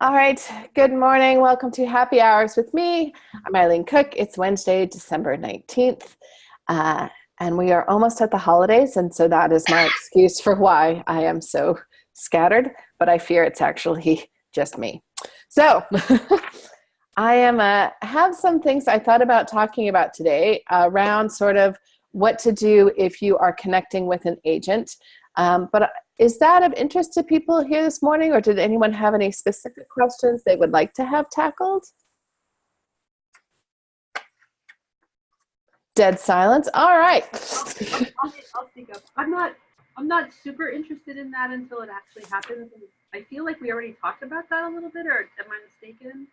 All right, good morning. Welcome to Happy Hours with me. I'm Eileen Cook. It's Wednesday, December 19th, and we are almost at the holidays, and so that is my excuse for why I am so scattered, but I fear it's actually just me. So I have some things I thought about talking about today around sort of what to do if you are connecting with an agent. But is that of interest to people here this morning, or did anyone have any specific questions they would like to have tackled? Dead silence. All right. I'll speak up. I'm not super interested in that until it actually happens. I feel like we already talked about that a little bit, or am I mistaken?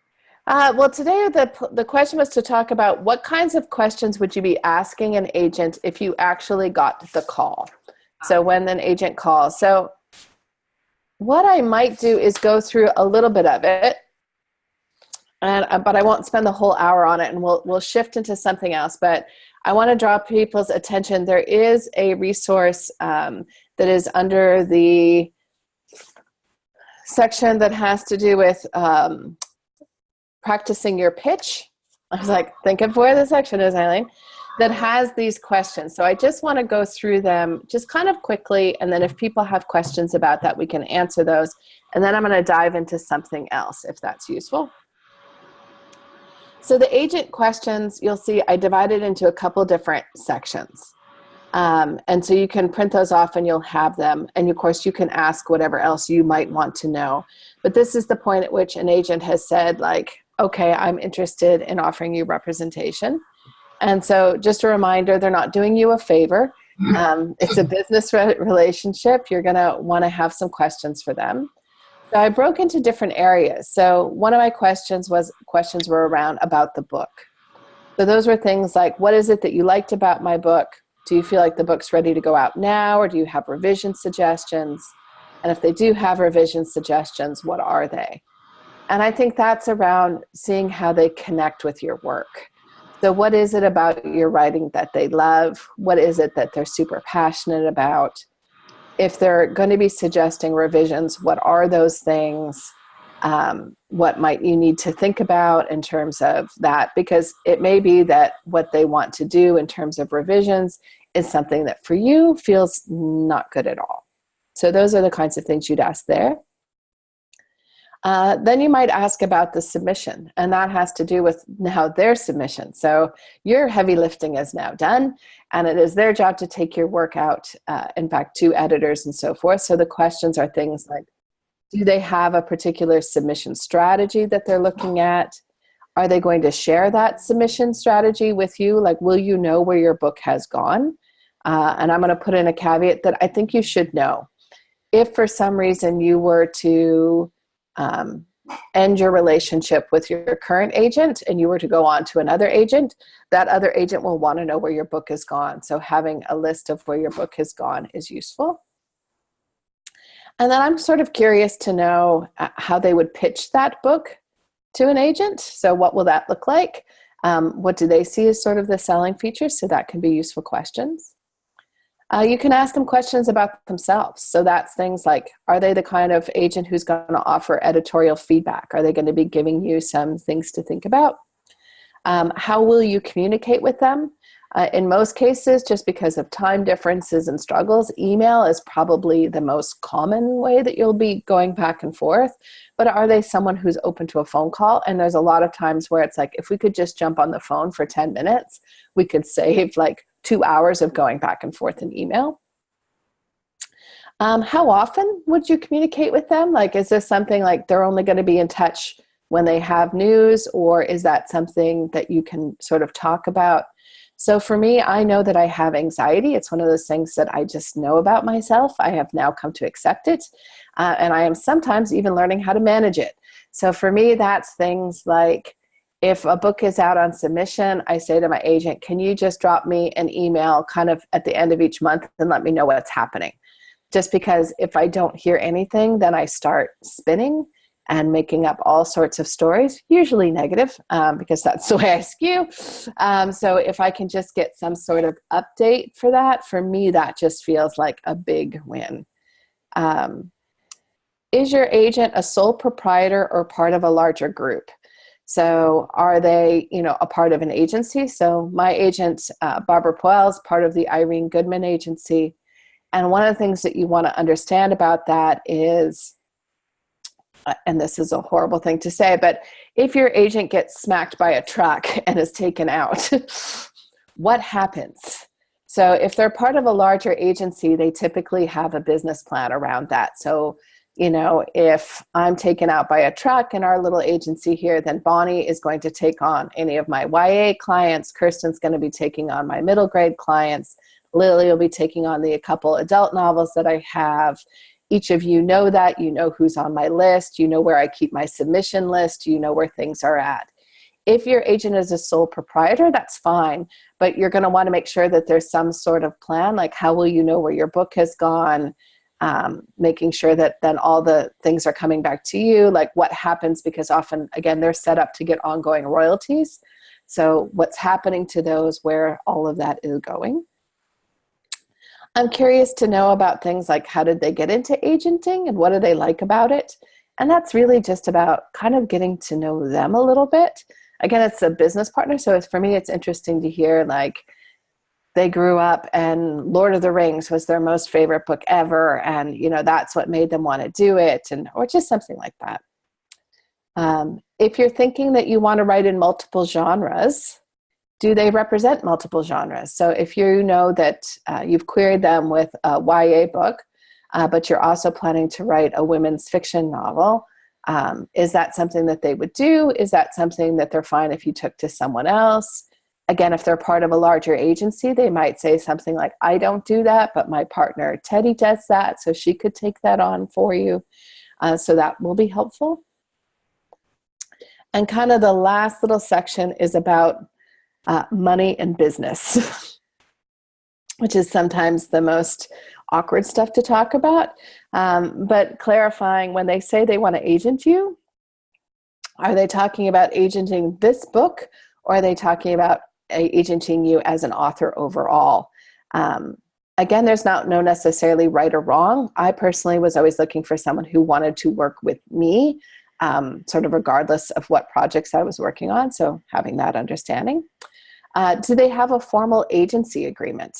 Well, today the question was to talk about what kinds of questions would you be asking an agent if you actually got the call. So when an agent calls. So what I might do is go through a little bit of it, but I won't spend the whole hour on it, and we'll shift into something else. But I want to draw people's attention. There is a resource that is under the section that has to do with practicing your pitch. I was like, think of where the section is, Eileen, that has these questions. So I just want to go through them just kind of quickly, and then if people have questions about that, we can answer those. And then I'm going to dive into something else if that's useful. So the agent questions, you'll see I divided into a couple different sections. And so you can print those off and you'll have them. And of course you can ask whatever else you might want to know. But this is the point at which an agent has said, like, okay, I'm interested in offering you representation. And so just a reminder, they're not doing you a favor. It's a business relationship. You're going to want to have some questions for them. So I broke into different areas. So one of my questions were around about the book. So those were things like, what is it that you liked about my book? Do you feel like the book's ready to go out now, or do you have revision suggestions? And if they do have revision suggestions, what are they? And I think that's around seeing how they connect with your work. So what is it about your writing that they love? What is it that they're super passionate about? If they're going to be suggesting revisions, what are those things? What might you need to think about in terms of that? Because it may be that what they want to do in terms of revisions is something that for you feels not good at all. So those are the kinds of things you'd ask there. Then you might ask about the submission, and that has to do with now their submission. So your heavy lifting is now done, and it is their job to take your work out, in fact, to editors and so forth. So the questions are things like, do they have a particular submission strategy that they're looking at? Are they going to share that submission strategy with you? Like, will you know where your book has gone? And I'm going to put in a caveat that I think you should know. If for some reason you were to end your relationship with your current agent and you were to go on to another agent, that other agent will want to know where your book has gone. So having a list of where your book has gone is useful. And then I'm sort of curious to know how they would pitch that book to an agent. So what will that look like? What do they see as sort of the selling features? So that can be useful questions. You can ask them questions about themselves. So that's things like, are they the kind of agent who's going to offer editorial feedback? Are they going to be giving you some things to think about? How will you communicate with them? In most cases, just because of time differences and struggles, email is probably the most common way that you'll be going back and forth. But are they someone who's open to a phone call? And there's a lot of times where it's like, if we could just jump on the phone for 10 minutes, we could save like 2 hours of going back and forth in email. How often would you communicate with them? Like, is this something like they're only going to be in touch when they have news, or is that something that you can sort of talk about? So for me, I know that I have anxiety. It's one of those things that I just know about myself. I have now come to accept it. And I am sometimes even learning how to manage it. So for me, that's things like, if a book is out on submission, I say to my agent, can you just drop me an email kind of at the end of each month and let me know what's happening? Just because if I don't hear anything, then I start spinning and making up all sorts of stories, usually negative, because that's the way I skew. So if I can just get some sort of update for that, for me, that just feels like a big win. is your agent a sole proprietor or part of a larger group? So are they, a part of an agency? So my agent, Barbara Poel, is part of the Irene Goodman agency. And one of the things that you want to understand about that is, and this is a horrible thing to say, but if your agent gets smacked by a truck and is taken out, what happens? So if they're part of a larger agency, they typically have a business plan around that. So, if I'm taken out by a truck in our little agency here, then Bonnie is going to take on any of my YA clients. Kirsten's going to be taking on my middle grade clients. Lily will be taking on the couple adult novels that I have. Each of you know that. You know who's on my list. You know where I keep my submission list. You know where things are at. If your agent is a sole proprietor, that's fine, but you're going to want to make sure that there's some sort of plan, like how will you know where your book has gone, making sure that then all the things are coming back to you, like what happens, because often, again, they're set up to get ongoing royalties. So what's happening to those, where all of that is going. I'm curious to know about things like how did they get into agenting and what do they like about it? And that's really just about kind of getting to know them a little bit. Again, it's a business partner. So for me, it's interesting to hear like they grew up and Lord of the Rings was their most favorite book ever. And, that's what made them want to do it, or just something like that. If you're thinking that you want to write in multiple genres, do they represent multiple genres? So if you know that you've queried them with a YA book, but you're also planning to write a women's fiction novel, is that something that they would do? Is that something that they're fine if you took to someone else? Again, if they're part of a larger agency, they might say something like, I don't do that, but my partner Teddy does that, so she could take that on for you. So that will be helpful. And kind of the last little section is about money and business, which is sometimes the most awkward stuff to talk about. But clarifying, when they say they want to agent you, are they talking about agenting this book, or are they talking about agenting you as an author overall? Again, there's no necessarily right or wrong. I personally was always looking for someone who wanted to work with me, sort of regardless of what projects I was working on. So having that understanding. Do they have a formal agency agreement?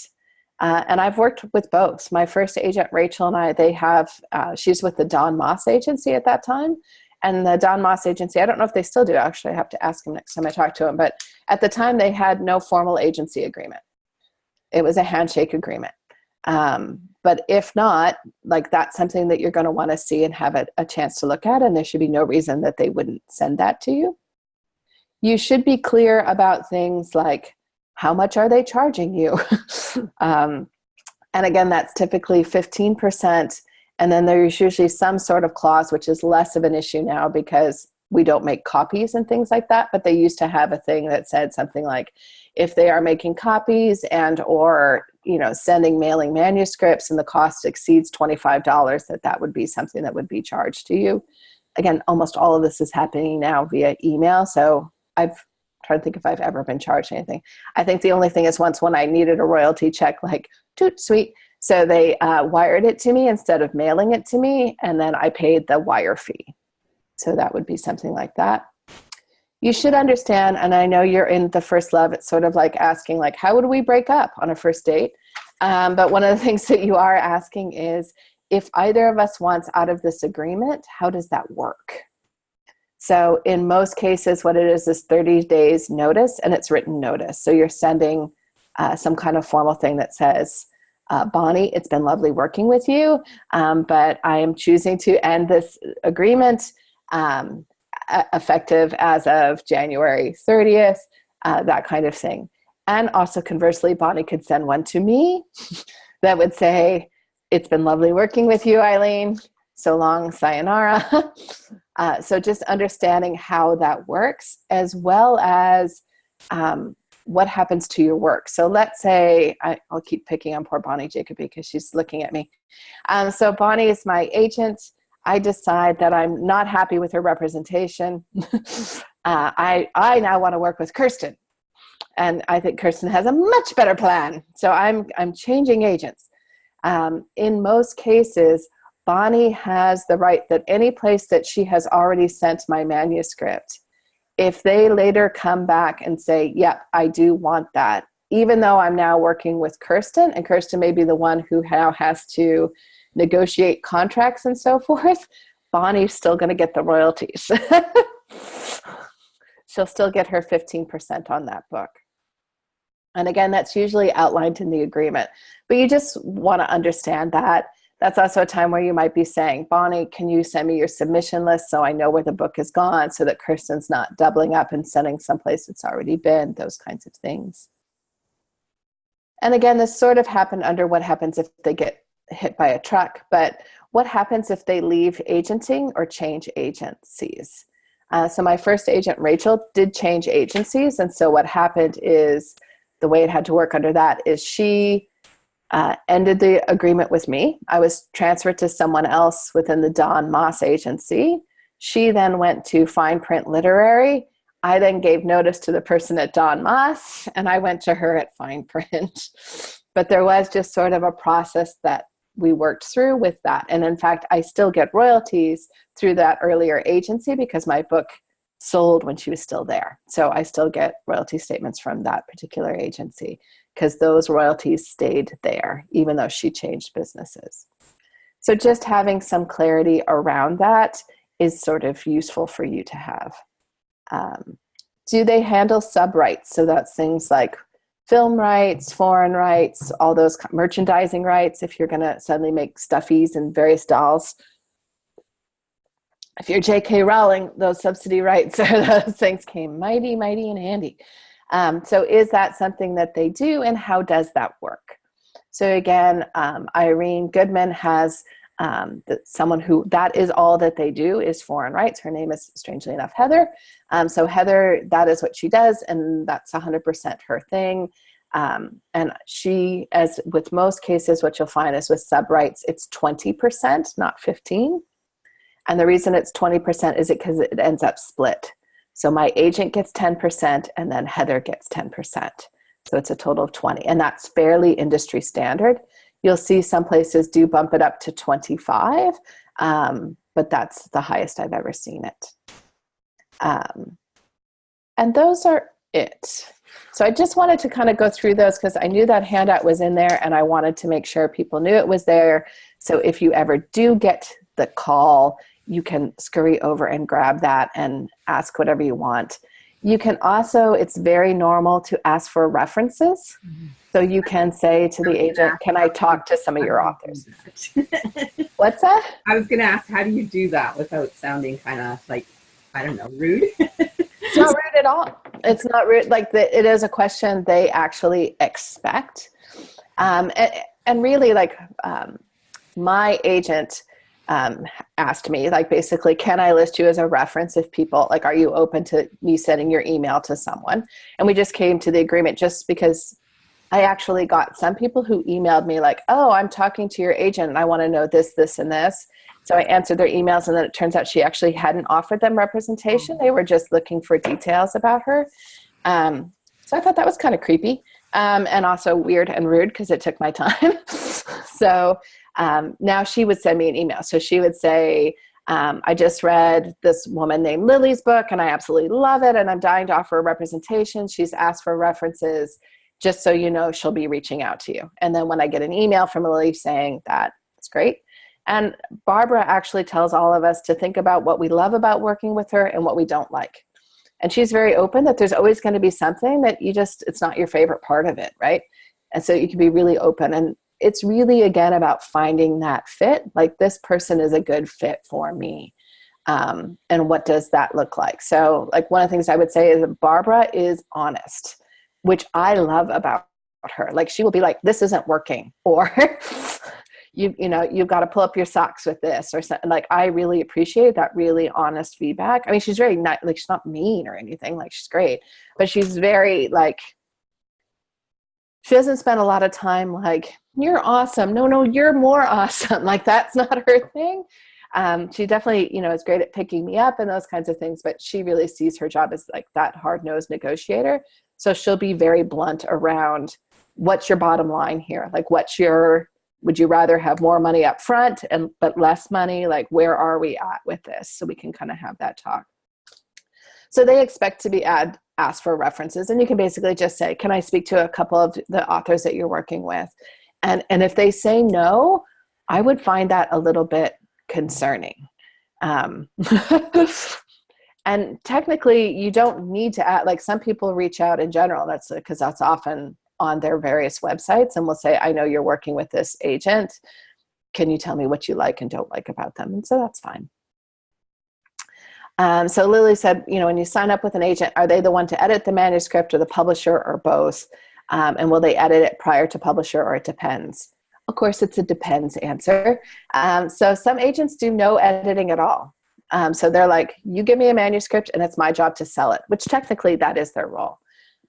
And I've worked with both. My first agent, Rachel, and I, they have, she's with the Don Moss agency at that time. And the Don Moss agency, I don't know if they still do, actually. I have to ask him next time I talk to him. But at the time, they had no formal agency agreement. It was a handshake agreement. But if not, like that's something that you're going to want to see and have a chance to look at. And there should be no reason that they wouldn't send that to you. You should be clear about things like, how much are they charging you? And again, that's typically 15%. And then there's usually some sort of clause, which is less of an issue now because we don't make copies and things like that. But they used to have a thing that said something like, if they are making copies and or sending mailing manuscripts and the cost exceeds $25, that would be something that would be charged to you. Again, almost all of this is happening now via email. So I've tried to think if I've ever been charged anything. I think the only thing is once when I needed a royalty check, like, toot sweet. So they wired it to me instead of mailing it to me, and then I paid the wire fee. So that would be something like that. You should understand, and I know you're in the first love, it's sort of like asking, like, how would we break up on a first date? But one of the things that you are asking is, if either of us wants out of this agreement, how does that work? So in most cases, what it is 30 days notice, and it's written notice. So you're sending some kind of formal thing that says, Bonnie, it's been lovely working with you, but I am choosing to end this agreement effective as of January 30th, that kind of thing. And also conversely, Bonnie could send one to me that would say, it's been lovely working with you, Eileen. So long, sayonara. So just understanding how that works, as well as what happens to your work. So let's say, I'll keep picking on poor Bonnie Jacoby because she's looking at me. So Bonnie is my agent. I decide that I'm not happy with her representation. I now want to work with Kirsten. And I think Kirsten has a much better plan. So I'm changing agents. In most cases, Bonnie has the right that any place that she has already sent my manuscript, if they later come back and say, yep, I do want that, even though I'm now working with Kirsten, and Kirsten may be the one who now has to negotiate contracts and so forth, Bonnie's still going to get the royalties. She'll still get her 15% on that book. And again, that's usually outlined in the agreement. But you just want to understand that. That's also a time where you might be saying, Bonnie, can you send me your submission list so I know where the book is gone, so that Kirsten's not doubling up and sending someplace it's already been, those kinds of things. And again, this sort of happened under what happens if they get hit by a truck, but what happens if they leave agenting or change agencies? So my first agent, Rachel, did change agencies. And so what happened is, the way it had to work under that is she ended the agreement with me. I was transferred to someone else within the Don Moss agency. She then went to Fine Print Literary. I then gave notice to the person at Don Moss, and I went to her at Fine Print. But there was just sort of a process that we worked through with that. And in fact, I still get royalties through that earlier agency because my book sold when she was still there. So I still get royalty statements from that particular agency because those royalties stayed there, even though she changed businesses. So just having some clarity around that is sort of useful for you to have. Do they handle sub-rights? So that's things like film rights, foreign rights, all those merchandising rights, if you're going to suddenly make stuffies and various dolls. If you're J.K. Rowling, those subsidy rights or those things came mighty, mighty in handy. So is that something that they do, and how does that work? So again, Irene Goodman has someone who, that is all that they do is foreign rights. Her name is, strangely enough, Heather. So Heather, that is what she does, and that's 100% her thing. And she, as with most cases, what you'll find is with sub-rights, it's 20%, not 15%. And the reason it's 20% is because it ends up split. So my agent gets 10% and then Heather gets 10%. So it's a total of 20. And that's fairly industry standard. You'll see some places do bump it up to 25, but that's the highest I've ever seen it. And those are it. So I just wanted to kind of go through those because I knew that handout was in there and I wanted to make sure people knew it was there. So if you ever do get the call, you can scurry over and grab that and ask whatever you want. You can also, it's very normal to ask for references. Mm-hmm. So you can say to the agent, can I talk to some of your authors? What's that? I was going to ask, how do you do that without sounding kind of like, I don't know, rude? It's not rude at all. It's not rude. Like it is a question they actually expect. And really, like my agent asked me, like, basically, can I list you as a reference if people, like, are you open to me sending your email to someone? And we just came to the agreement just because I actually got some people who emailed me like, oh, I'm talking to your agent and I want to know this, this, and this. So I answered their emails, and then it turns out she actually hadn't offered them representation. They were just looking for details about her. So I thought that was kind of creepy and also weird and rude because it took my time. So now she would send me an email. So she would say, I just read this woman named Lily's book and I absolutely love it. And I'm dying to offer a representation. She's asked for references. Just so you know, she'll be reaching out to you. And then when I get an email from Lily saying that, it's great. And Barbara actually tells all of us to think about what we love about working with her and what we don't like. And she's very open that there's always going to be something that you just, it's not your favorite part of it, right? And so you can be really open. And it's really, again, about finding that fit. Like, this person is a good fit for me. And what does that look like? So, like, one of the things I would say is that Barbara is honest, which I love about her. Like, she will be like, this isn't working, or you know, you've got to pull up your socks with this, or something. Like, I really appreciate that really honest feedback. I mean, she's very nice, like, she's not mean or anything, like, she's great, but she's very, like, she doesn't spend a lot of time like, you're awesome. No, you're more awesome. Like, that's not her thing. She definitely, you know, is great at picking me up and those kinds of things, but she really sees her job as like that hard-nosed negotiator. So she'll be very blunt around, what's your bottom line here? Like, what's your would you rather have more money up front but less money? Like, where are we at with this? So we can kind of have that talk. So they expect to be asked for references, and you can basically just say, can I speak to a couple of the authors that you're working with? And if they say no, I would find that a little bit concerning. And technically, you don't need to add, like, some people reach out in general. That's because that's often on their various websites, and will say, I know you're working with this agent. Can you tell me what you like and don't like about them? And so that's fine. So Lily said, when you sign up with an agent, are they the one to edit the manuscript or the publisher or both? And will they edit it prior to publisher, or it depends? Of course, it's a depends answer. So some agents do no editing at all. So they're like, you give me a manuscript and it's my job to sell it, which technically that is their role.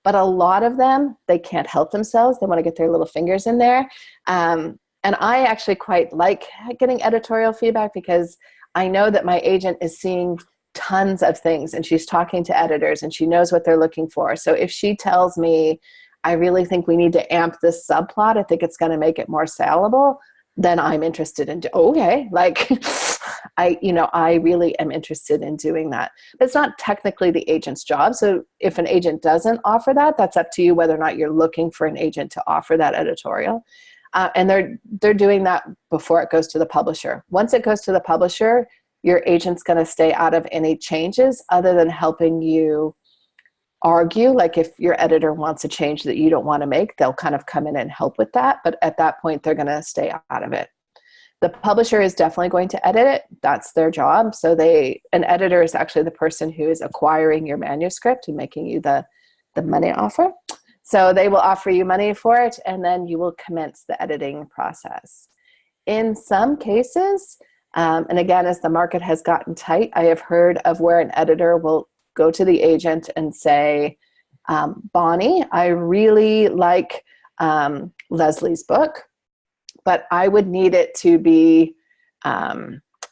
But a lot of them, they can't help themselves. They want to get their little fingers in there. And I actually quite like getting editorial feedback, because I know that my agent is seeing tons of things and she's talking to editors and she knows what they're looking for. So if she tells me, I really think we need to amp this subplot, I think it's going to make it more saleable, then I'm interested in, okay, like, I really am interested in doing that. But it's not technically the agent's job. So if an agent doesn't offer that, that's up to you whether or not you're looking for an agent to offer that editorial. And they're doing that before it goes to the publisher. Once it goes to the publisher, your agent's going to stay out of any changes other than helping you argue. Like, if your editor wants a change that you don't want to make, they'll kind of come in and help with that. But at that point, they're going to stay out of it. The publisher is definitely going to edit it. That's their job. So an editor is actually the person who is acquiring your manuscript and making you the money offer. So they will offer you money for it, and then you will commence the editing process. In some cases, and again, as the market has gotten tight, I have heard of where an editor will go to the agent and say, Bonnie, I really like Leslie's book, but I would need it to be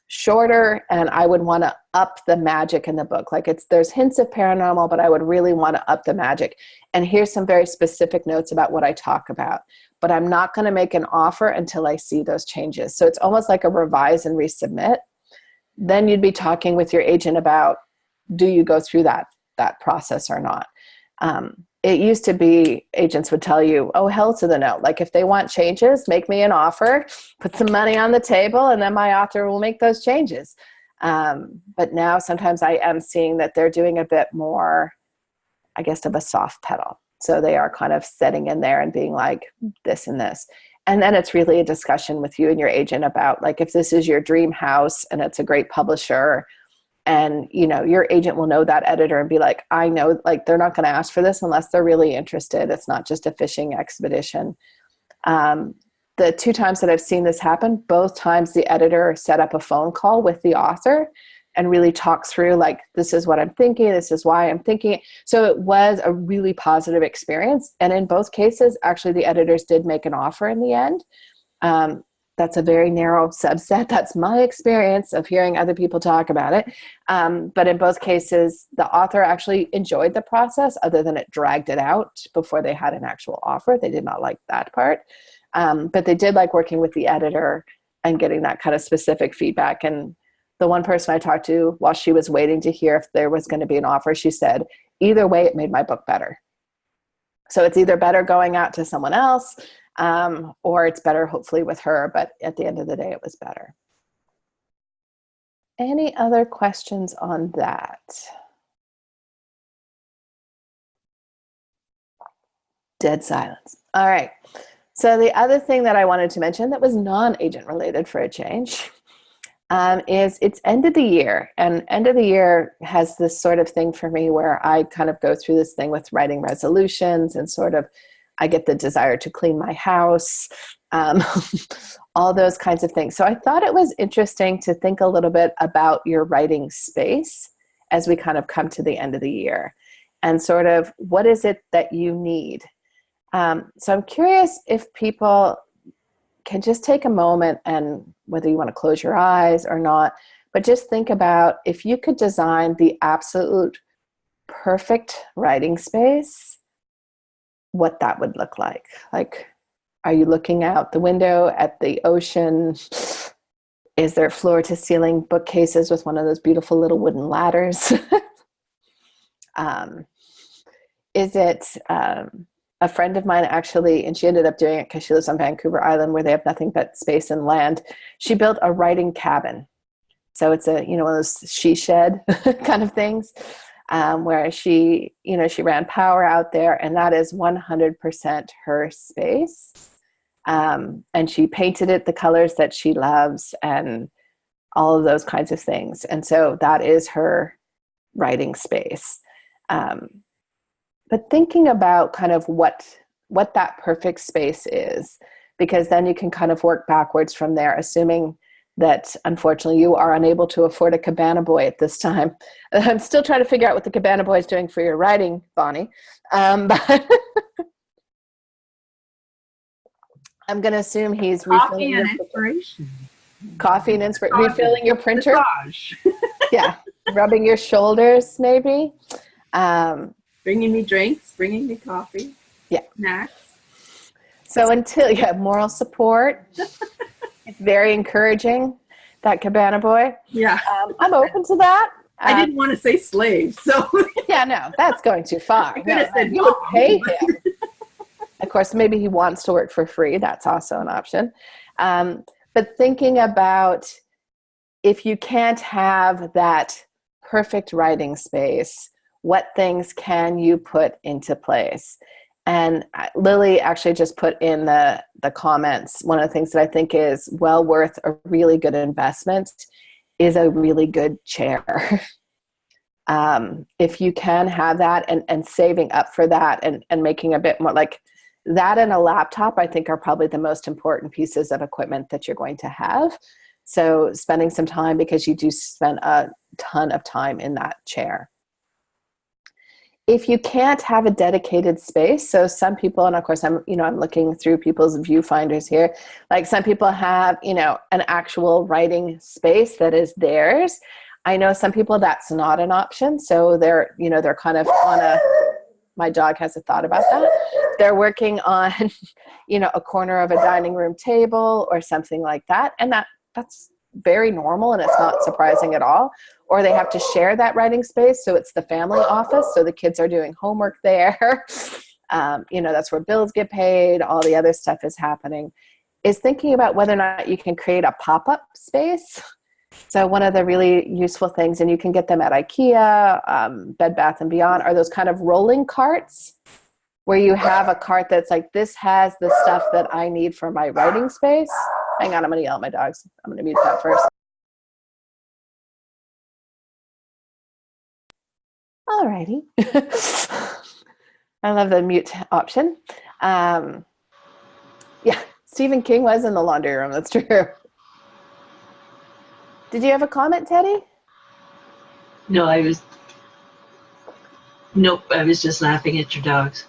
shorter, and I would want to up the magic in the book. Like, there's hints of paranormal, but I would really want to up the magic. And here's some very specific notes about what I talk about. But I'm not going to make an offer until I see those changes. So it's almost like a revise and resubmit. Then you'd be talking with your agent about, do you go through that process or not? It used to be agents would tell you, oh, hell to the no. Like, if they want changes, make me an offer, put some money on the table, and then my author will make those changes. But now sometimes I am seeing that they're doing a bit more, I guess, of a soft pedal. So they are kind of setting in there and being like, this and this. And then it's really a discussion with you and your agent about, like, if this is your dream house and it's a great publisher, and your agent will know that editor and be like, I know, like, they're not going to ask for this unless they're really interested. It's not just a fishing expedition. The 2 times that I've seen this happen, both times the editor set up a phone call with the author and really talk through, like, this is what I'm thinking, this is why I'm thinking it. So it was a really positive experience. And in both cases, actually, the editors did make an offer in the end. That's a very narrow subset. That's my experience of hearing other people talk about it. But in both cases, the author actually enjoyed the process, other than it dragged it out before they had an actual offer. They did not like that part. But they did like working with the editor and getting that kind of specific feedback. And the one person I talked to, while she was waiting to hear if there was going to be an offer, she said, either way, it made my book better. So it's either better going out to someone else, or it's better hopefully with her, but at the end of the day, it was better. Any other questions on that? Dead silence. All right. So the other thing that I wanted to mention that was non-agent related for a change is it's end of the year. And end of the year has this sort of thing for me where I kind of go through this thing with writing resolutions and sort of I get the desire to clean my house, all those kinds of things. So I thought it was interesting to think a little bit about your writing space as we kind of come to the end of the year and sort of what is it that you need. So I'm curious if people can just take a moment, and whether you want to close your eyes or not, but just think about if you could design the absolute perfect writing space, what that would look like. Like, Are you looking out the window at the ocean? Is there floor to ceiling bookcases with one of those beautiful little wooden ladders? Is it a friend of mine actually, and she ended up doing it because she lives on Vancouver Island where they have nothing but space and land. She built a writing cabin. So it's a, one of those she shed kind of things, where she ran power out there, and that is 100% her space. And she painted it the colors that she loves and all of those kinds of things. And so that is her writing space. But thinking about kind of what that perfect space is, because then you can kind of work backwards from there, assuming that unfortunately you are unable to afford a cabana boy at this time. I'm still trying to figure out what the cabana boy is doing for your writing, Bonnie. But I'm going to assume he's coffee and inspiration. Coffee and inspiration. Refilling your printer. Massage. Yeah. Rubbing your shoulders, maybe. Bringing me drinks, bringing me coffee. Yeah. Snacks. So until you have moral support, it's very encouraging, that cabana boy. Yeah. I'm open to that. I didn't want to say slave, so. Yeah, no, that's going too far. I could have said you would pay him. Of course, maybe he wants to work for free. That's also an option. But thinking about if you can't have that perfect writing space, what things can you put into place? And Lily actually just put in the comments, one of the things that I think is well worth a really good investment is a really good chair. If you can have that and saving up for that and making a bit more, like that and a laptop, I think are probably the most important pieces of equipment that you're going to have. So spending some time, because you do spend a ton of time in that chair. If you can't have a dedicated space, so some people, and of course I'm looking through people's viewfinders here, like some people have, an actual writing space that is theirs. I know some people that's not an option. So they're kind of on my dog has a thought about that. They're working on, a corner of a dining room table or something like that. And that's very normal and it's not surprising at all. Or they have to share that writing space. So it's the family office. So the kids are doing homework there. That's where bills get paid. All the other stuff is happening. Is thinking about whether or not you can create a pop-up space. So one of the really useful things, and you can get them at IKEA, Bed Bath & Beyond, are those kind of rolling carts where you have a cart that's like, this has the stuff that I need for my writing space. Hang on, I'm going to yell at my dogs. I'm going to mute that first. All righty. I love the mute option. Yeah, Stephen King was in the laundry room. That's true. Did you have a comment, Teddy? No, I was just laughing at your dogs.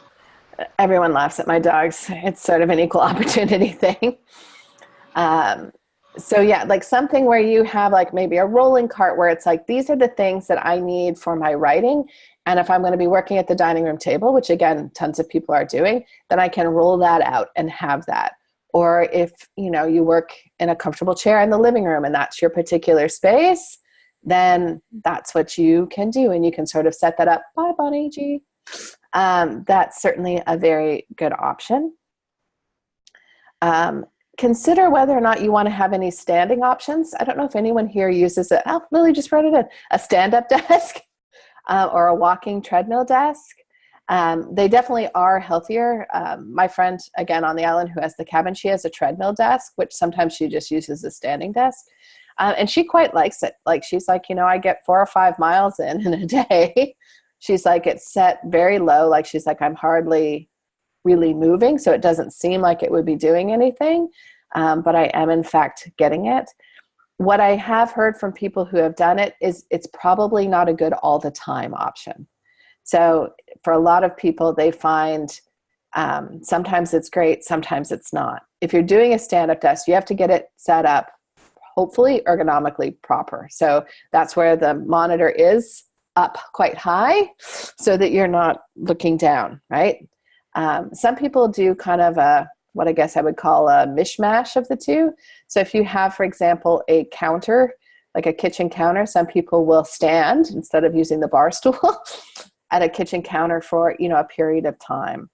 Everyone laughs at my dogs. It's sort of an equal opportunity thing. So yeah, like something where you have like maybe a rolling cart where it's like, these are the things that I need for my writing. And if I'm going to be working at the dining room table, which again, tons of people are doing, then I can roll that out and have that. Or if, you work in a comfortable chair in the living room and that's your particular space, then that's what you can do. And you can sort of set that up. Bye, Bonnie G. That's certainly a very good option. Consider whether or not you want to have any standing options. I don't know if anyone here uses it. Oh, Lily just wrote it in. A stand-up desk or a walking treadmill desk. They definitely are healthier. My friend, again, on the island who has the cabin, she has a treadmill desk, which sometimes she just uses a standing desk. And she quite likes it. Like, she's like, I get 4 or 5 miles in a day. She's like, it's set very low. Like, she's like, I'm hardly really moving, so it doesn't seem like it would be doing anything, but I am in fact getting it. What I have heard from people who have done it is it's probably not a good all the time option. So for a lot of people, they find sometimes it's great, sometimes it's not. If you're doing a stand-up desk, you have to get it set up hopefully ergonomically proper. So that's where the monitor is up quite high so that you're not looking down, right? Some people do kind of a what I guess I would call a mishmash of the two. So if you have, for example, a counter, like a kitchen counter, some people will stand instead of using the bar stool at a kitchen counter for, you know, a period of time.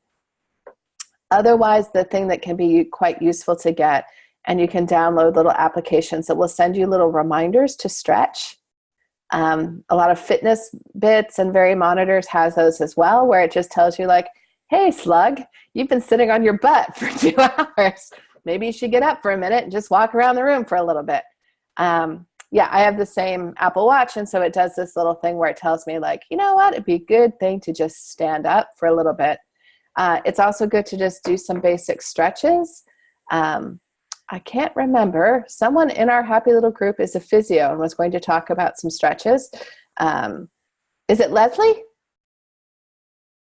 Otherwise, the thing that can be quite useful to get, and you can download little applications that will send you little reminders to stretch. A lot of fitness bits and Very monitors has those as well, where it just tells you like, hey, slug, you've been sitting on your butt for 2 hours. Maybe you should get up for a minute and just walk around the room for a little bit. Yeah, I have the same Apple Watch, and so it does this little thing where it tells me like, you know what, it'd be a good thing to just stand up for a little bit. It's also good to just do some basic stretches. I can't remember. Someone in our happy little group is a physio and was going to talk about some stretches. Is it Leslie?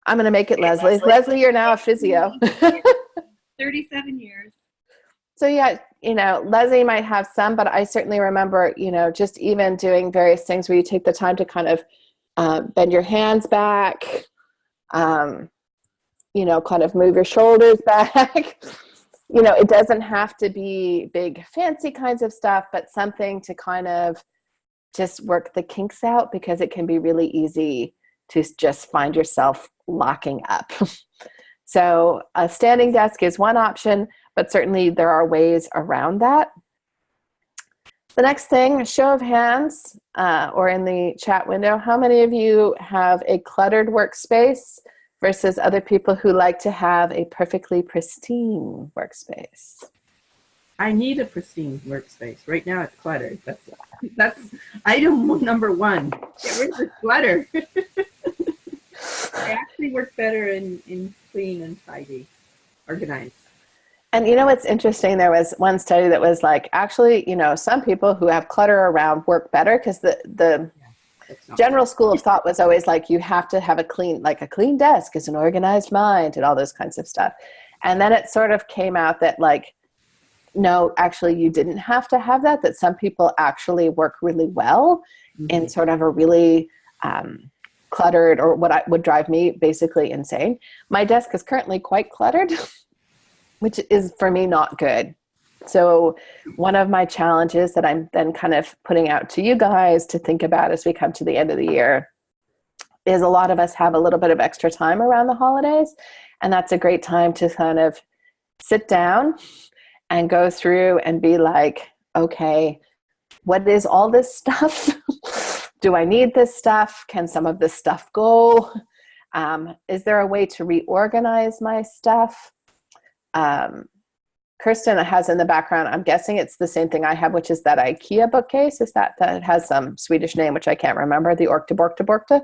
I'm going to make it Leslie. Leslie, you're now a physio. 37 years. So yeah, you know, Leslie might have some, but I certainly remember, you know, just even doing various things where you take the time to kind of bend your hands back, you know, kind of move your shoulders back. You know, it doesn't have to be big fancy kinds of stuff, but something to kind of just work the kinks out, because it can be really easy to just find yourself locking up. So a standing desk is one option, but certainly there are ways around that. The next thing, show of hands, or in the chat window, how many of you have a cluttered workspace versus other people who like to have a perfectly pristine workspace? I need a pristine workspace. Right now it's cluttered. That's item number one. Get rid of the clutter. I actually work better in clean and tidy, organized. And you know what's interesting? There was one study that was like, actually, you know, some people who have clutter around work better, because the general school of thought was always like, you have to have a clean desk is an organized mind and all those kinds of stuff. And then it sort of came out that like, no, actually you didn't have to have that, that some people actually work really well in sort of a really cluttered, or what would drive me basically insane. My desk is currently quite cluttered, which is for me not good. So one of my challenges that I'm then kind of putting out to you guys to think about as we come to the end of the year is, a lot of us have a little bit of extra time around the holidays, and that's a great time to kind of sit down and go through and be like, okay, what is all this stuff? Do I need this stuff? Can some of this stuff go? Is there a way to reorganize my stuff? Kirsten has in the background, I'm guessing it's the same thing I have, which is that IKEA bookcase. Is that has some Swedish name, which I can't remember, the Orkta Borkta Borkta.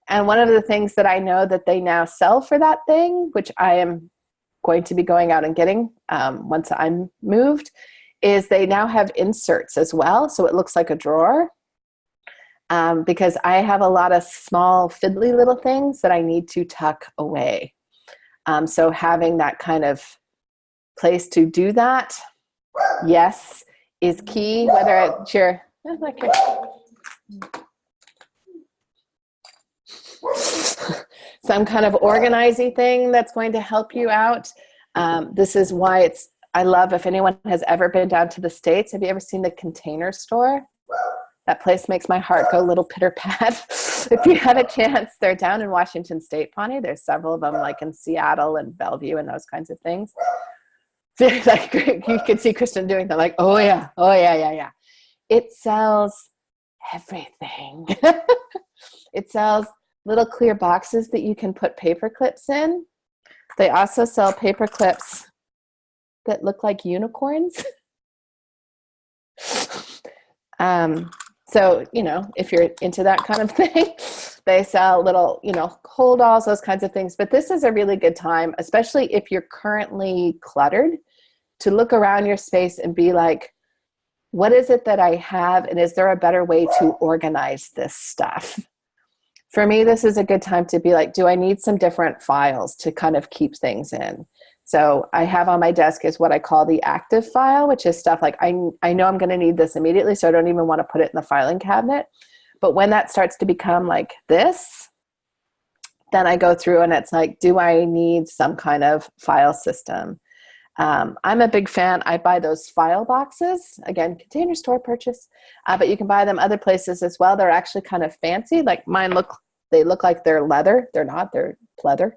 And one of the things that I know that they now sell for that thing, which I am going to be going out and getting once I'm moved, is they now have inserts as well. So it looks like a drawer, because I have a lot of small fiddly little things that I need to tuck away. So having that kind of place to do that, yes, is key. Whether it's your, some kind of organizing thing that's going to help you out. This is why I love, if anyone has ever been down to the States, have you ever seen the Container Store? That place makes my heart go a little pitter-pat. If you have a chance, they're down in Washington State, Pawnee. There's several of them, like in Seattle and Bellevue and those kinds of things. Like, you can see Kristen doing that, like, oh yeah, yeah. It sells everything. It sells little clear boxes that you can put paper clips in. They also sell paper clips that look like unicorns. So, you know, if you're into that kind of thing, they sell little, you know, hold dolls, those kinds of things. But this is a really good time, especially if you're currently cluttered, to look around your space and be like, what is it that I have? And is there a better way to organize this stuff? For me, this is a good time to be like, do I need some different files to kind of keep things in? So I have on my desk is what I call the active file, which is stuff like I know I'm going to need this immediately, so I don't even want to put it in the filing cabinet. But when that starts to become like this, then I go through and it's like, do I need some kind of file system? I'm a big fan. I buy those file boxes, again, Container Store purchase, but you can buy them other places as well. They're actually kind of fancy. Like mine they look like they're leather. They're not, they're pleather.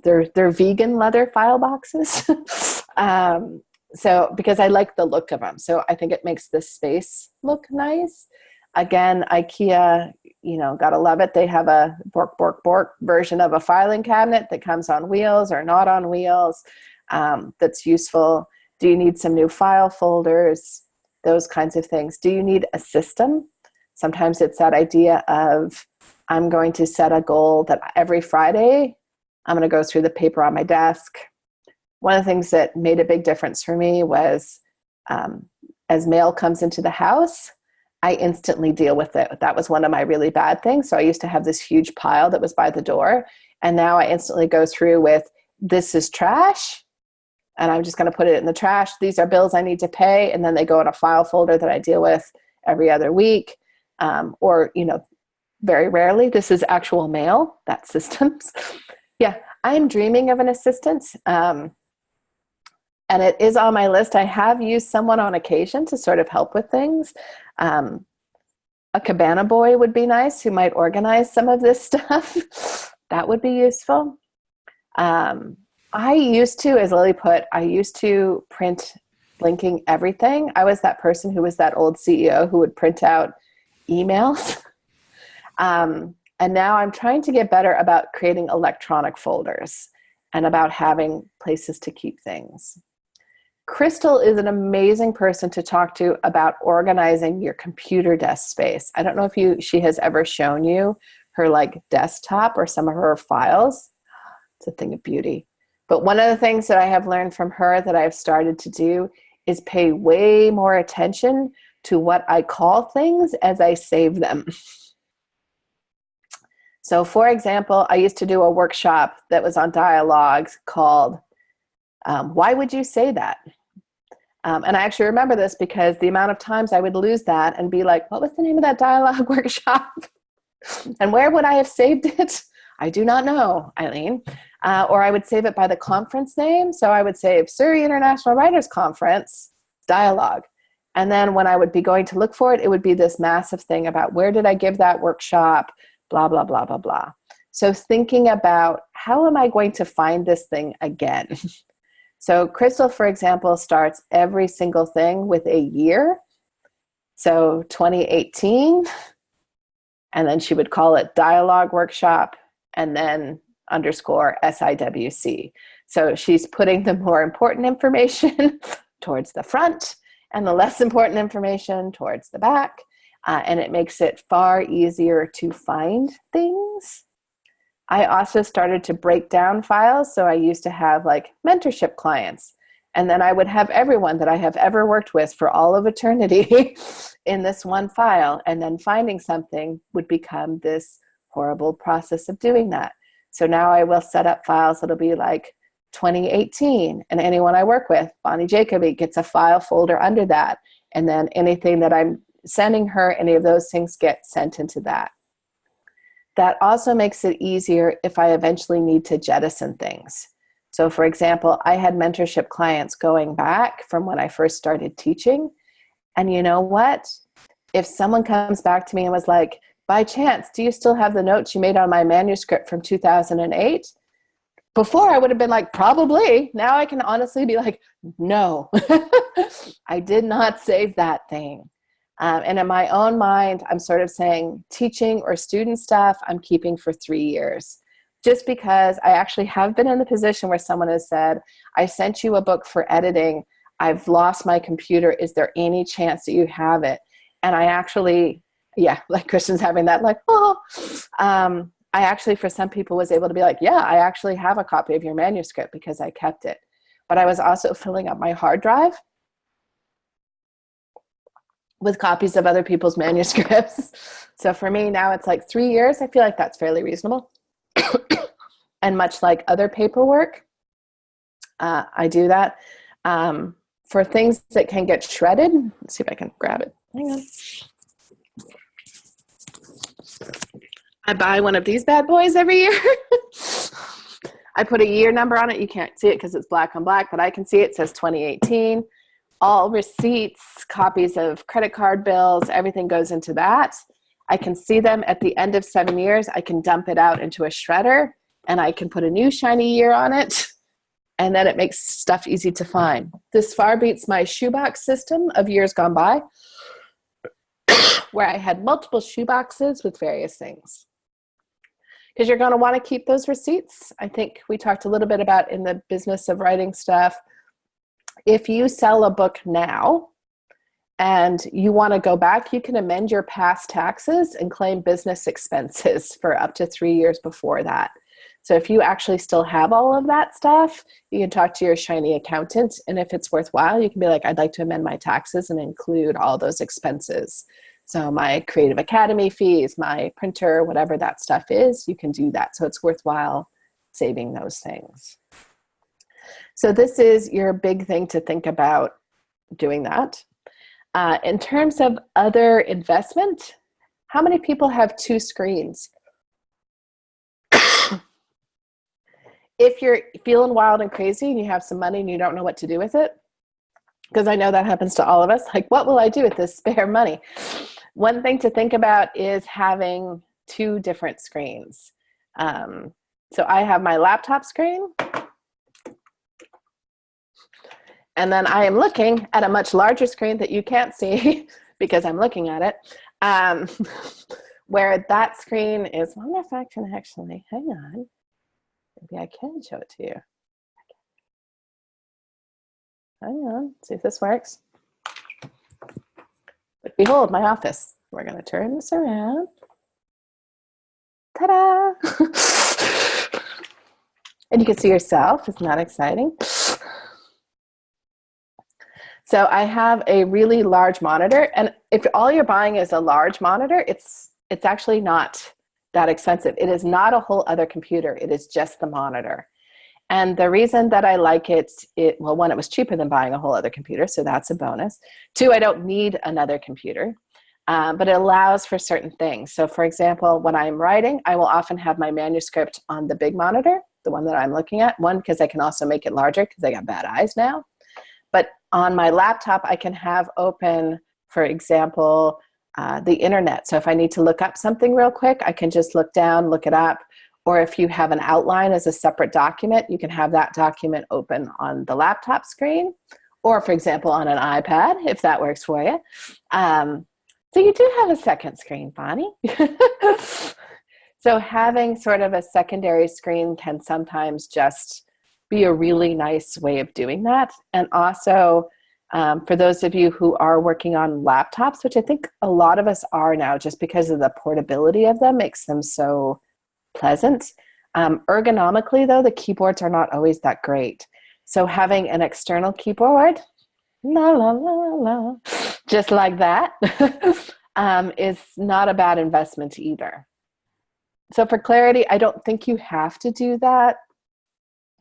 They're vegan leather file boxes. So because I like the look of them. So I think it makes the space look nice. Again, IKEA, gotta love it. They have a bork version of a filing cabinet that comes on wheels or not on wheels. That's useful. Do you need some new file folders? Those kinds of things. Do you need a system? Sometimes it's that idea of, I'm going to set a goal that every Friday, I'm going to go through the paper on my desk. One of the things that made a big difference for me was as mail comes into the house, I instantly deal with it. That was one of my really bad things. So I used to have this huge pile that was by the door. And now I instantly go through with, this is trash. And I'm just going to put it in the trash. These are bills I need to pay. And then they go in a file folder that I deal with every other week. Or, very rarely, this is actual mail, that's systems. Yeah, I'm dreaming of an assistant. And it is on my list. I have used someone on occasion to sort of help with things. A cabana boy would be nice who might organize some of this stuff. That would be useful. I used to, as Lily put, I used to print linking everything. I was that person who was that old CEO who would print out emails. And now I'm trying to get better about creating electronic folders and about having places to keep things. Crystal is an amazing person to talk to about organizing your computer desk space. I don't know if she has ever shown you her desktop or some of her files. It's a thing of beauty. But one of the things that I have learned from her that I've started to do is pay way more attention to what I call things as I save them. So for example, I used to do a workshop that was on dialogues called, Why Would You Say That? And I actually remember this because the amount of times I would lose that and be like, what was the name of that dialogue workshop? And where would I have saved it? I do not know, Eileen. Or I would save it by the conference name. So I would save Surrey International Writers Conference dialogue. And then when I would be going to look for it, it would be this massive thing about where did I give that workshop, blah, blah, blah, blah, blah. So thinking about how am I going to find this thing again? So Crystal, for example, starts every single thing with a year. So 2018, and then she would call it dialogue workshop and then _ SIWC. So she's putting the more important information towards the front and the less important information towards the back. And it makes it far easier to find things. I also started to break down files. So I used to have mentorship clients. And then I would have everyone that I have ever worked with for all of eternity in this one file. And then finding something would become this horrible process of doing that. So now I will set up files that'll be 2018. And anyone I work with, Bonnie Jacoby, gets a file folder under that. And then anything that I'm sending her, any of those things get sent into that. That also makes it easier if I eventually need to jettison things. So for example, I had mentorship clients going back from when I first started teaching. And you know what? If someone comes back to me and was like, by chance, do you still have the notes you made on my manuscript from 2008? Before I would have been like, probably. Now I can honestly be like, no, I did not save that thing. And in my own mind, I'm sort of saying teaching or student stuff, I'm keeping for 3 years. Just because I actually have been in the position where someone has said, I sent you a book for editing. I've lost my computer. Is there any chance that you have it? And I actually, like Christian's having that I actually, for some people, was able to be like, yeah, I actually have a copy of your manuscript because I kept it. But I was also filling up my hard drive with copies of other people's manuscripts. So for me now it's 3 years. I feel like that's fairly reasonable. And much like other paperwork, I do that. For things that can get shredded, let's see if I can grab it. Hang on. I buy one of these bad boys every year. I put a year number on it. You can't see it because it's black on black, but I can see it says 2018. All receipts, copies of credit card bills, everything goes into that. I can see them at the end of 7 years. I can dump it out into a shredder and I can put a new shiny year on it. And then it makes stuff easy to find. This far beats my shoebox system of years gone by, where I had multiple shoeboxes with various things. Because you're going to want to keep those receipts. I think we talked a little bit about in the business of writing stuff. If you sell a book now and you want to go back, you can amend your past taxes and claim business expenses for up to 3 years before that. So if you actually still have all of that stuff, you can talk to your shiny accountant. And if it's worthwhile, you can be like, I'd like to amend my taxes and include all those expenses. So my Creative Academy fees, my printer, whatever that stuff is, you can do that. So it's worthwhile saving those things. So this is your big thing to think about doing that. In terms of other investment, how many people have 2 screens? If you're feeling wild and crazy and you have some money and you don't know what to do with it, because I know that happens to all of us, like, what will I do with this spare money? One thing to think about is having 2 different screens. So I have my laptop screen, and then I am looking at a much larger screen that you can't see because I'm looking at it, where that screen is, I wonder if I can actually, hang on, maybe I can show it to you. Hang on, see if this works. But behold, my office. We're going to turn this around. Ta-da! And you can see yourself. Isn't that exciting? So I have a really large monitor. And if all you're buying is a large monitor, it's actually not that expensive. It is not a whole other computer. It is just the monitor. And the reason that I like it, well, one, it was cheaper than buying a whole other computer, so that's a bonus. 2, I don't need another computer, but it allows for certain things. So for example, when I'm writing, I will often have my manuscript on the big monitor, the one that I'm looking at. One, because I can also make it larger because I got bad eyes now. But on my laptop, I can have open, for example, the internet. So if I need to look up something real quick, I can just look down, look it up. Or if you have an outline as a separate document, you can have that document open on the laptop screen, or for example, on an iPad, if that works for you. So you do have a second screen, Bonnie. So having sort of a secondary screen can sometimes just be a really nice way of doing that. And also, for those of you who are working on laptops, which I think a lot of us are now, just because of the portability of them makes them so pleasant. Ergonomically, though, the keyboards are not always that great. So having an external keyboard, la la la la, just like that, is not a bad investment either. So for clarity, I don't think you have to do that.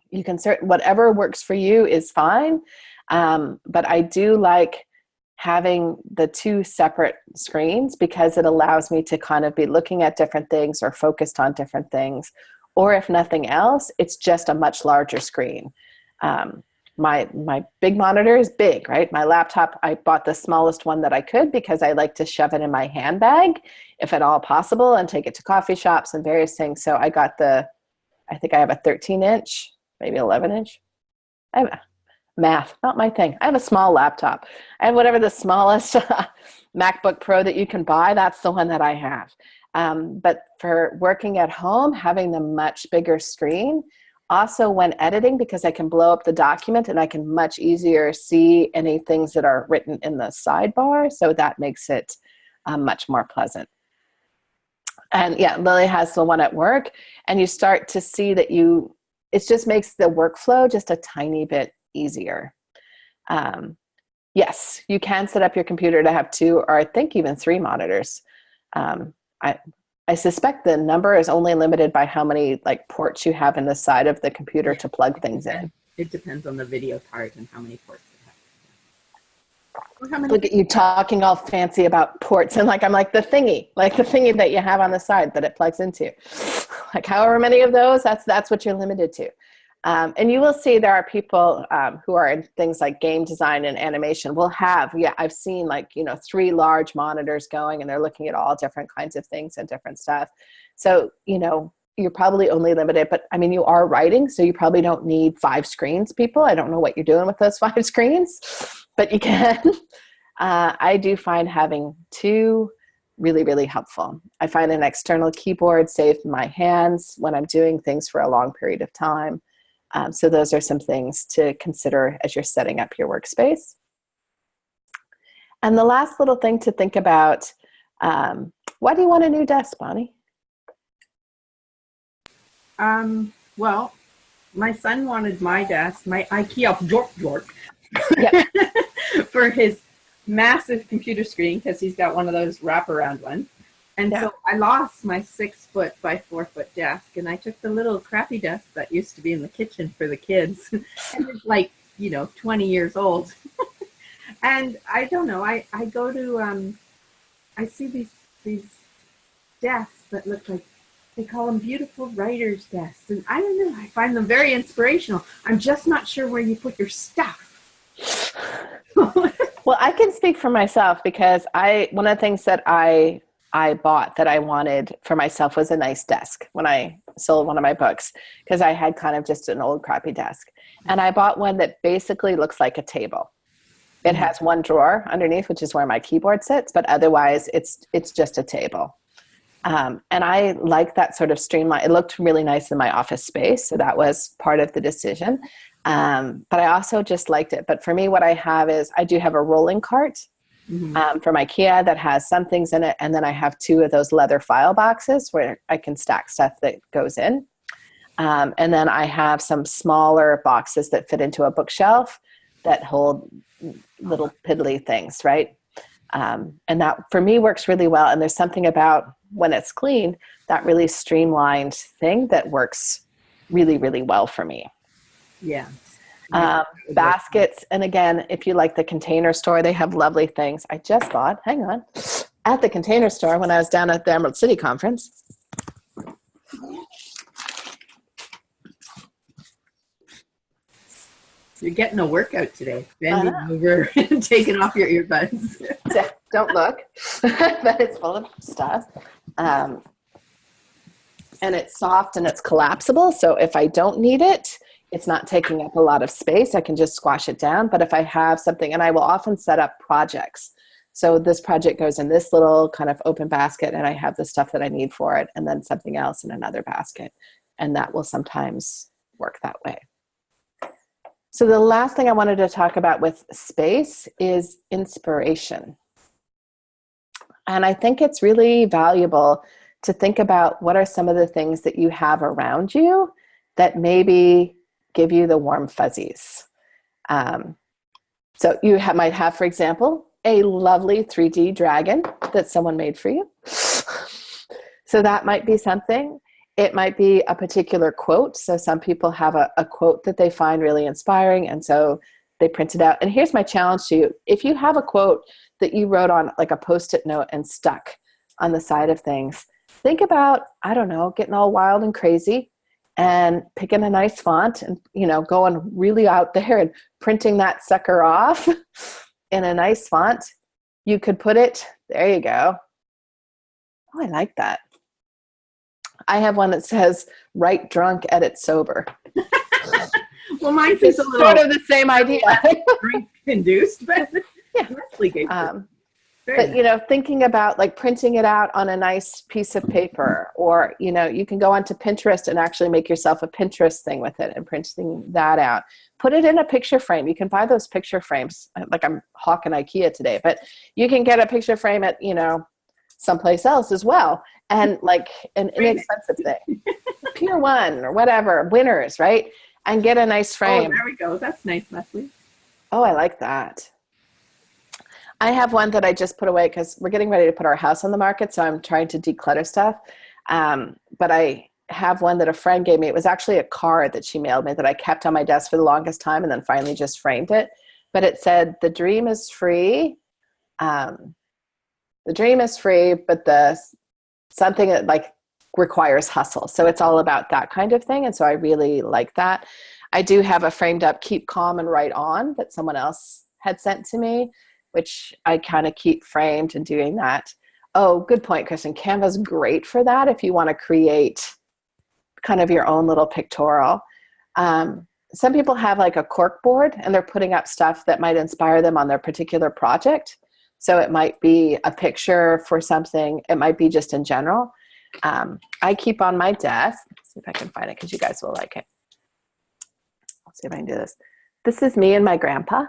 You can whatever works for you is fine. But I do like having the 2 separate screens because it allows me to kind of be looking at different things or focused on different things. Or if nothing else, it's just a much larger screen. My big monitor is big, right? My laptop, I bought the smallest one that I could because I like to shove it in my handbag, if at all possible, and take it to coffee shops and various things. So I got I think I have a 13-inch, maybe 11-inch. Math, not my thing. I have a small laptop. I have whatever the smallest MacBook Pro that you can buy, that's the one that I have. But for working at home, having the much bigger screen, also when editing, because I can blow up the document and I can much easier see any things that are written in the sidebar, so that makes it much more pleasant. And yeah, Lily has the one at work, and you start to see that it just makes the workflow just a tiny bit easier. Yes, you can set up your computer to have 2 or I think even 3 monitors. I suspect the number is only limited by how many ports you have in the side of the computer to plug things in. It depends on the video card and how many ports it has. Look at you talking all fancy about ports, and I'm like the thingy that you have on the side that it plugs into. However many of those, that's what you're limited to. And you will see there are people who are in things like game design and animation will have, I've seen like, 3 large monitors going and they're looking at all different kinds of things and different stuff. So, you're probably only limited, but I mean, you are writing, so you probably don't need 5 screens, people. I don't know what you're doing with those 5 screens, but you can. I do find having 2 really, really helpful. I find an external keyboard saves my hands when I'm doing things for a long period of time. So those are some things to consider as you're setting up your workspace. And the last little thing to think about, why do you want a new desk, Bonnie? Well, my son wanted my desk, my IKEA York, Yep. for his massive computer screen, because he's got one of those wraparound ones. And so I lost my 6-foot by 4-foot desk, and I took the little crappy desk that used to be in the kitchen for the kids, and it's like, 20 years old. And I don't know, I go to, I see these desks that look like, they call them beautiful writer's desks. And I don't know, I find them very inspirational. I'm just not sure where you put your stuff. Well, I can speak for myself because one of the things that I bought that I wanted for myself was a nice desk when I sold one of my books, because I had kind of just an old crappy desk. And I bought one that basically looks like a table. It has 1 drawer underneath, which is where my keyboard sits, but otherwise it's just a table. And I like that sort of streamline. It looked really nice in my office space, so that was part of the decision. But I also just liked it. But for me, what I have is I do have a rolling cart from IKEA that has some things in it, and then I have 2 of those leather file boxes where I can stack stuff that goes in. And then I have some smaller boxes that fit into a bookshelf that hold little piddly things, right? And that for me works really well. And there's something about when it's clean, that really streamlined thing that works really, really well for me. Yeah. Baskets. And again, if you like the Container Store, they have lovely things. I just bought, hang on, at the Container Store when I was down at the Emerald City Conference. You're getting a workout today. Bending over and taking off your earbuds. Don't look, but it's full of stuff. And it's soft and it's collapsible. So if I don't need it, it's not taking up a lot of space. I can just squash it down. But if I have something, and I will often set up projects. So this project goes in this little kind of open basket, and I have the stuff that I need for it, and then something else in another basket. And that will sometimes work that way. So the last thing I wanted to talk about with space is inspiration. And I think it's really valuable to think about what are some of the things that you have around you that maybe give you the warm fuzzies. So you might have, for example, a lovely 3D dragon that someone made for you. So that might be something. It might be a particular quote. So some people have a quote that they find really inspiring, and so they print it out. And here's my challenge to you. If you have a quote that you wrote on like a Post-it note and stuck on the side of things, think about, I don't know, getting all wild and crazy and picking a nice font and, going really out there and printing that sucker off in a nice font. You could put it, there you go. Oh, I like that. I have one that says, write drunk, edit sober. Well, mine is a little sort of the same idea. drink induced, but yeah. But thinking about like printing it out on a nice piece of paper, or, you can go onto Pinterest and actually make yourself a Pinterest thing with it and printing that out. Put it in a picture frame. You can buy those picture frames. Like I'm hawking IKEA today, but you can get a picture frame at, someplace else as well. And like an inexpensive thing, Pier 1 or whatever, Winners, right? And get a nice frame. Oh, there we go. That's nice, Leslie. Oh, I like that. I have one that I just put away because we're getting ready to put our house on the market, so I'm trying to declutter stuff. But I have one that a friend gave me. It was actually a card that she mailed me that I kept on my desk for the longest time and then finally just framed it. But it said, the dream is free. The dream is free, but something that like requires hustle. So it's all about that kind of thing. And so I really like that. I do have a framed up Keep Calm and Write On that someone else had sent to me, which I kind of keep framed and doing that. Oh, good point, Kristen. Canva's great for that if you want to create kind of your own little pictorial. Some people have like a cork board and they're putting up stuff that might inspire them on their particular project. So it might be a picture for something. It might be just in general. I keep on my desk. Let's see if I can find it because you guys will like it. Let's see if I can do this. This is me and my grandpa.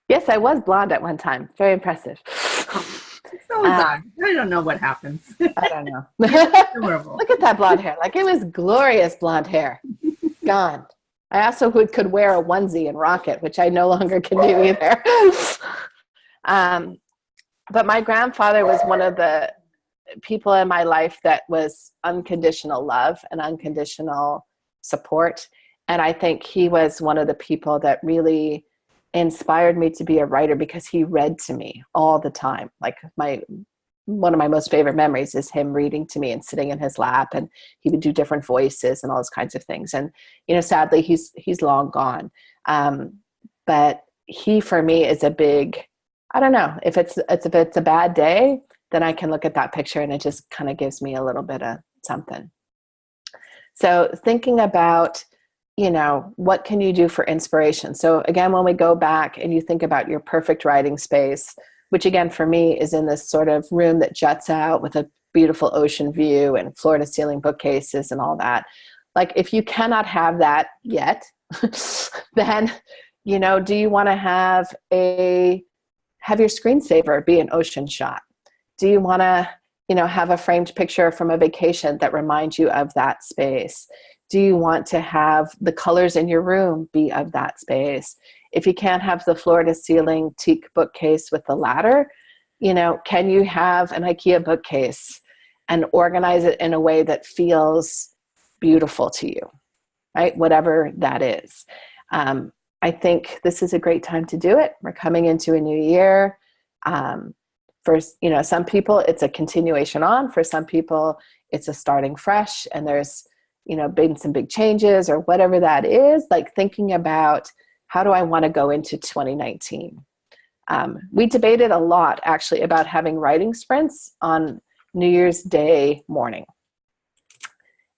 Yes, I was blonde at one time. Very impressive. So was I don't know what happens. I don't know. Adorable. Look at that blonde hair. Like it was glorious blonde hair. Gone. I also could wear a onesie and rock it, which I no longer can do either. But my grandfather was one of the people in my life that was unconditional love and unconditional support. And I think he was one of the people that really inspired me to be a writer because he read to me all the time. Like one of my most favorite memories is him reading to me and sitting in his lap, and he would do different voices and all those kinds of things. And, you know, sadly he's long gone. But he, for me, is a big, I don't know, if it's a bad day, then I can look at that picture and it just kind of gives me a little bit of something. So thinking about, you know, what can you do for inspiration? So again, when we go back and you think about your perfect writing space, which again, for me is in this sort of room that juts out with a beautiful ocean view and floor to ceiling bookcases and all that. Like if you cannot have that yet, then, you know, do you want to have your screensaver be an ocean shot? Do you want to, you know, have a framed picture from a vacation that reminds you of that space? Do you want to have the colors in your room be of that space? If you can't have the floor to ceiling teak bookcase with the ladder, you know, can you have an IKEA bookcase and organize it in a way that feels beautiful to you, right? Whatever that is. I think this is a great time to do it. We're coming into a new year. For, you know, some people it's a continuation on. For some people it's a starting fresh, and there's, you know, been some big changes or whatever that is. Like thinking about, how do I want to go into 2019? We debated a lot actually about having writing sprints on New Year's Day morning.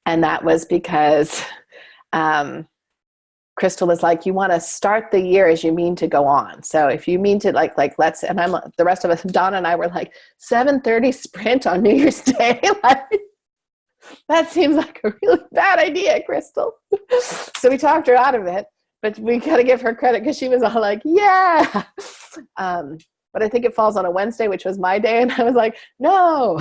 And that was because Crystal was like, you want to start the year as you mean to go on. So if you mean to like let's, and I'm the rest of us, Donna and I were like 7:30 sprint on New Year's Day. Like, that seems like a really bad idea, Crystal. So we talked her out of it, but we got to give her credit because she was all like, yeah. But I think it falls on a Wednesday, which was my day. And I was like, no.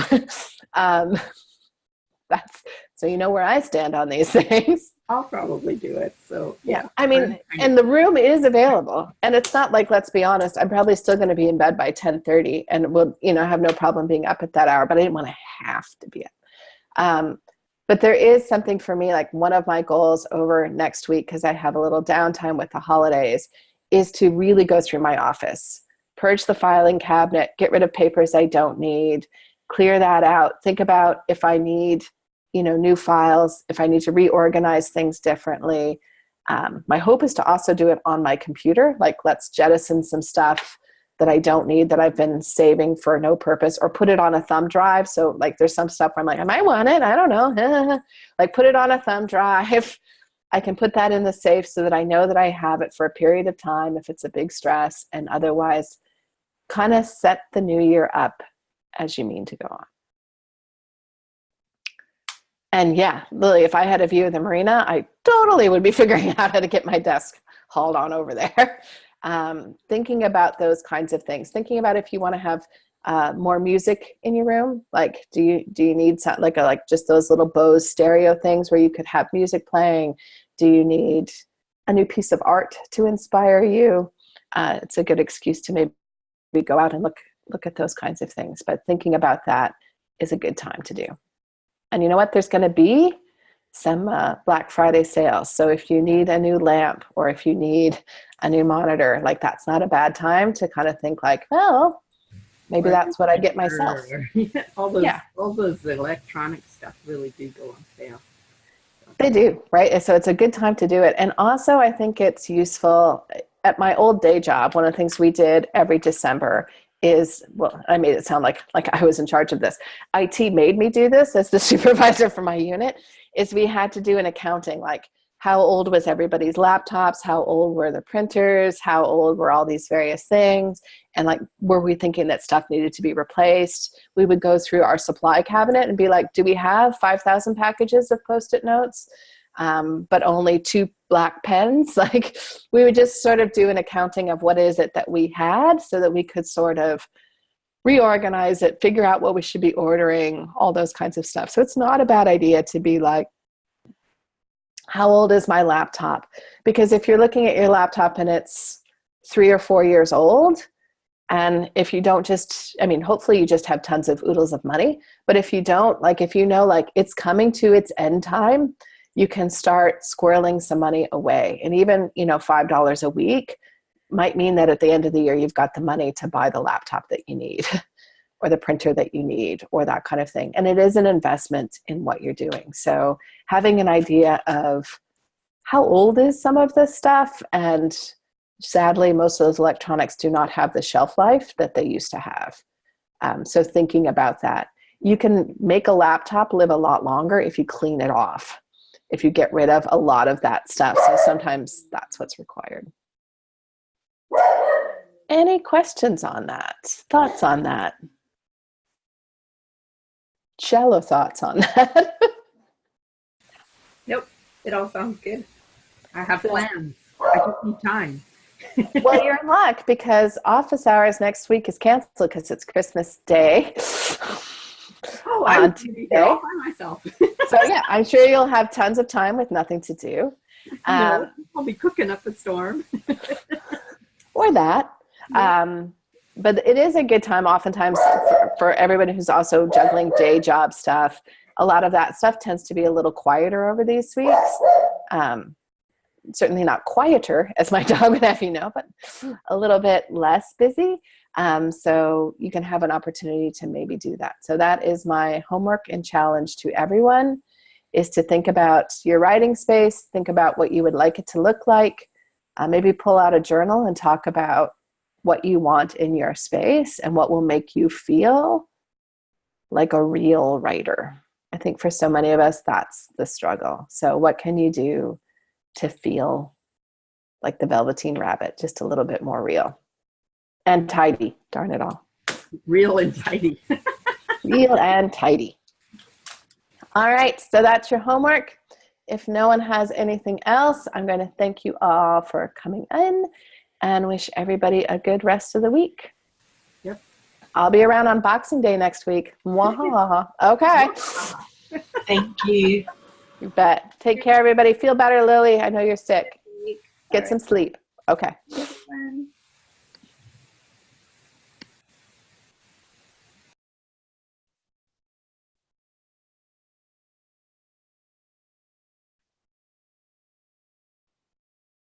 So you know where I stand on these things. I'll probably do it. So yeah, I mean, and the room is available, and it's not like, let's be honest, I'm probably still going to be in bed by 10:30 and will, you know, have no problem being up at that hour, but I didn't want to have to be up. But there is something for me, like one of my goals over next week, because I have a little downtime with the holidays, is to really go through my office, purge the filing cabinet, get rid of papers I don't need, clear that out, think about if I need, you know, new files, if I need to reorganize things differently. My hope is to also do it on my computer, like let's jettison some stuff that I don't need that I've been saving for no purpose, or put it on a thumb drive. So like there's some stuff where I'm like, I might want it, I don't know. Like put it on a thumb drive. I can put that in the safe so that I know that I have it for a period of time if it's a big stress, and otherwise kind of set the new year up as you mean to go on. And yeah, Lily, if I had a view of the marina, I totally would be figuring out how to get my desk hauled on over there. Thinking about those kinds of things. Thinking about if you want to have more music in your room. Like, do you need something like just those little Bose stereo things where you could have music playing? Do you need a new piece of art to inspire you? It's a good excuse to maybe go out and look at those kinds of things. But thinking about that is a good time to do. And you know what? There's going to be some Black Friday sales. So if you need a new lamp, or if you need a new monitor, like that's not a bad time to kind of think like, well, Maybe Or that's what I get myself. all Yeah. those electronic stuff really do go on sale. They do, right? And so it's a good time to do it. And also, I think it's useful. At my old day job, one of the things we did every December is, well, I made it sound like I was in charge of this. IT made me do this as the supervisor for my unit, is we had to do an accounting, like how old was everybody's laptops, how old were the printers, how old were all these various things, and like, were we thinking that stuff needed to be replaced? We would go through our supply cabinet and be like, do we have 5,000 packages of Post-it notes, but only 2 black pens? Like, we would just sort of do an accounting of what is it that we had so that we could sort of reorganize it, figure out what we should be ordering, all those kinds of stuff. So it's not a bad idea to be like, how old is my laptop? Because if you're looking at your laptop and it's 3 or 4 years old, and if you don't just, I mean, hopefully you just have tons of oodles of money, but if you don't, like, if you know, like, it's coming to its end time, you can start squirreling some money away. And even, $5 a week might mean that at the end of the year, you've got the money to buy the laptop that you need or the printer that you need or that kind of thing. And it is an investment in what you're doing. So having an idea of how old is some of this stuff, and sadly, most of those electronics do not have the shelf life that they used to have. So thinking about that, you can make a laptop live a lot longer if you clean it off, if you get rid of a lot of that stuff. So sometimes that's what's required. Any questions on that? Thoughts on that? Shallow thoughts on that? Nope, it all sounds good. I have plans. I just need time. Well, you're in luck because office hours next week is canceled because it's Christmas Day. Oh, I would be there all by myself. So yeah, I'm sure you'll have tons of time with nothing to do. No, I'll be cooking up a storm. Or that. Yeah. But it is a good time oftentimes for everybody who's also juggling day job stuff. A lot of that stuff tends to be a little quieter over these weeks. Certainly not quieter, as my dog would have you know, but a little bit less busy. So you can have an opportunity to maybe do that. So that is my homework and challenge to everyone, is to think about your writing space, think about what you would like it to look like, maybe pull out a journal and talk about what you want in your space and what will make you feel like a real writer. I think for so many of us, that's the struggle. So what can you do to feel like the Velveteen Rabbit, just a little bit more real and tidy, darn it all. Real and tidy. Real and tidy. All right, so that's your homework. If no one has anything else, I'm going to thank you all for coming in and wish everybody a good rest of the week. Yep. I'll be around on Boxing Day next week. Okay. Thank you. You bet. Take care, everybody. Feel better, Lily. I know you're sick. Get some sleep. Okay.